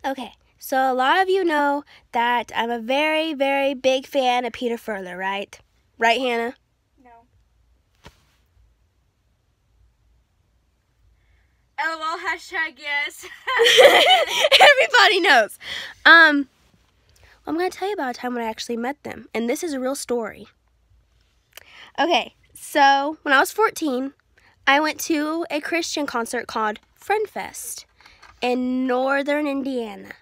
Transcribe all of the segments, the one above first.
Okay, so a lot of you know that I'm a very, very big fan of Peter Furler, right? Right, Hannah? No. LOL, hashtag yes. Everybody knows. I'm going to tell you about a time when I actually met them, and this is a real story. Okay, so when I was 14, I went to a Christian concert called Friend Fest in northern Indiana.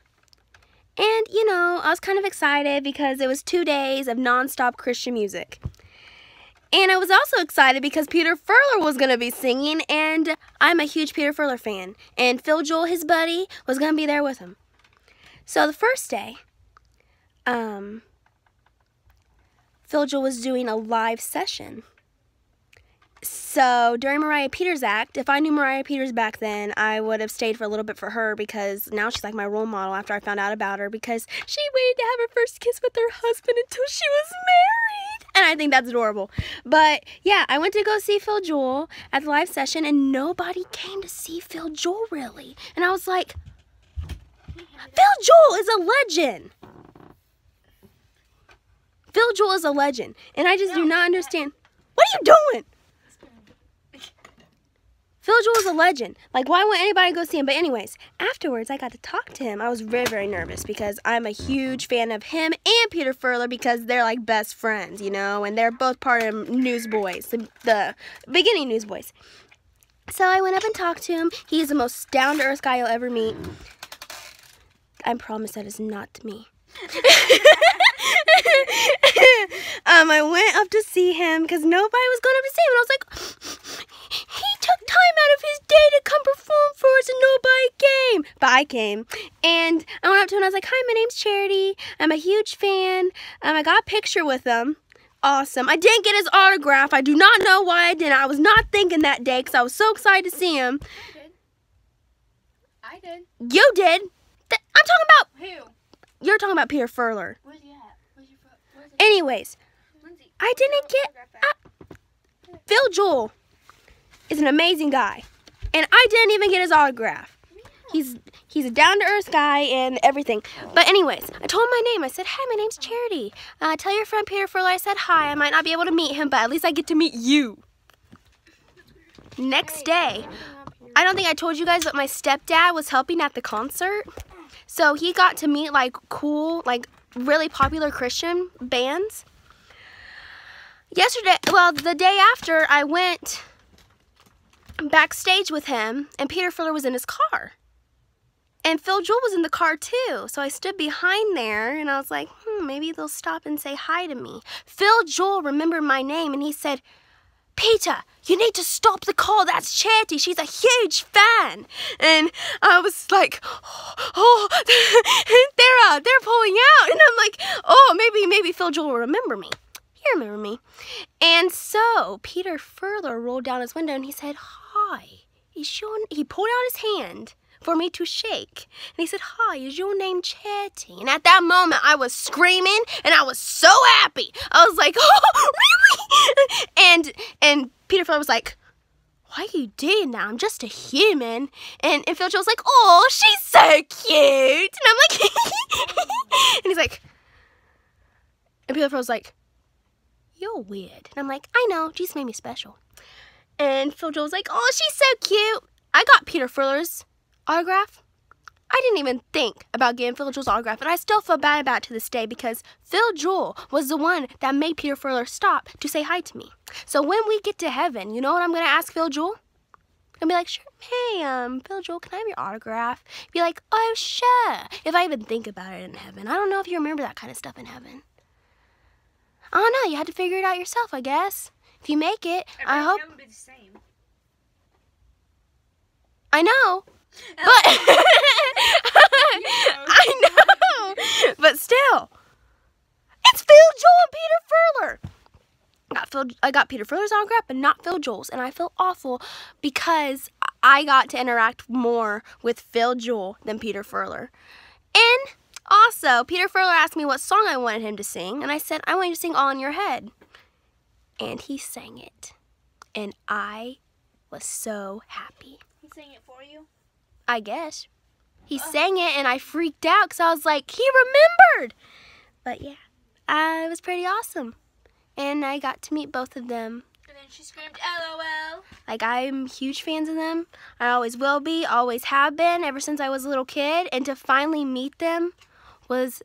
And, you know, I was kind of excited because it was 2 days of nonstop Christian music. And I was also excited because Peter Furler was going to be singing, and I'm a huge Peter Furler fan. And Phil Joel, his buddy, was going to be there with him. So the first day, Phil Joel was doing a live session. So during Mariah Peters' act, if I knew Mariah Peters back then, I would have stayed for a little bit for her because now she's like my role model after I found out about her because she waited to have her first kiss with her husband until she was married. And I think that's adorable. But yeah, I went to go see Phil Joel at the live session and nobody came to see Phil Joel really. And I was like, Phil Joel is a legend. Phil Joel is a legend. And I just do not understand. What are you doing? Phil Joel is a legend. Like, why wouldn't anybody go see him? But anyways, afterwards, I got to talk to him. I was very, very nervous because I'm a huge fan of him and Peter Furler because they're like best friends, you know, and they're both part of Newsboys, the beginning Newsboys. So I went up and talked to him. He's the most down-to-earth guy you'll ever meet. I promise that is not me. I went up to see him because nobody was going up to see him. And I was like, he took time out of his day to come perform for us and nobody came. But I came. And I went up to him and I was like, hi, my name's Charity. I'm a huge fan. I got a picture with him. Awesome. I didn't get his autograph. I do not know why I didn't. I was not thinking that day because I was so excited to see him. I did. You did. I'm talking about... Who? You're talking about Peter Furler. Where's he at? Where's he? Anyways, Lindsay, I didn't get... Phil Joel is an amazing guy. And I didn't even get his autograph. He's a down-to-earth guy and everything. But anyways, I told him my name. I said, hi, my name's Charity. Tell your friend Peter Furler I said hi. I might not be able to meet him, but at least I get to meet you. Next day, I don't think I told you guys, but my stepdad was helping at the concert. So he got to meet like cool, like really popular Christian bands. The day after, I went backstage with him and Peter Furler was in his car. And Phil Joel was in the car too. So I stood behind there and I was like, maybe they'll stop and say hi to me. Phil Joel remembered my name and he said, Peter, you need to stop the call. That's Charity. She's a huge fan. And I was like, oh, they're pulling out. And I'm like, oh, maybe Phil Joel will remember me. He remembered me. And so Peter Furler rolled down his window and he said, hi. He pulled out his hand for me to shake. And he said, hi, is your name Charity? And at that moment, I was screaming and I was so happy. I was like, oh, really? And Peter Furler was like, why are you doing that? I'm just a human. And Phil Joel's like, oh, she's so cute. And I'm like, and he's like, and Peter Furler's like, you're weird. And I'm like, I know, Jesus made me special. And Phil Joel's like, oh, she's so cute. I got Peter Furler's autograph. I didn't even think about getting Phil Joel's autograph, and I still feel bad about it to this day because Phil Joel was the one that made Peter Furler stop to say hi to me. So when we get to heaven, you know what I'm going to ask Phil Joel? I'm going to be like, sure, hey, Phil Joel, can I have your autograph? Be like, oh, sure, if I even think about it in heaven. I don't know if you remember that kind of stuff in heaven. I don't know, you had to figure it out yourself, I guess. If you make it, I hope... It would be the same. I know. But I know, but still, it's Phil Joel and Peter Furler. I got Peter Furler's autograph, but not Phil Joel's, and I feel awful because I got to interact more with Phil Joel than Peter Furler. And also, Peter Furler asked me what song I wanted him to sing, and I said, I want you to sing All in Your Head. And he sang it, and I was so happy. He sang it for you? I guess. He sang it, and I freaked out because I was like, he remembered. But yeah, it was pretty awesome. And I got to meet both of them. And then she screamed, LOL. Like, I'm huge fans of them. I always will be, always have been, ever since I was a little kid. And to finally meet them was,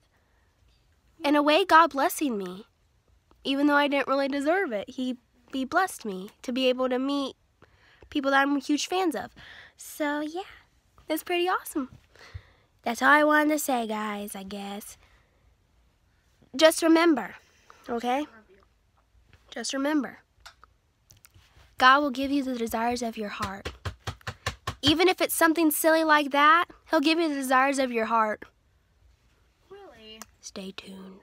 in a way, God blessing me. Even though I didn't really deserve it, He blessed me to be able to meet people that I'm huge fans of. So, yeah, that's pretty awesome. That's all I wanted to say, guys, I guess. Just remember, okay? Just remember. God will give you the desires of your heart. Even if it's something silly like that, He'll give you the desires of your heart. Really? Stay tuned.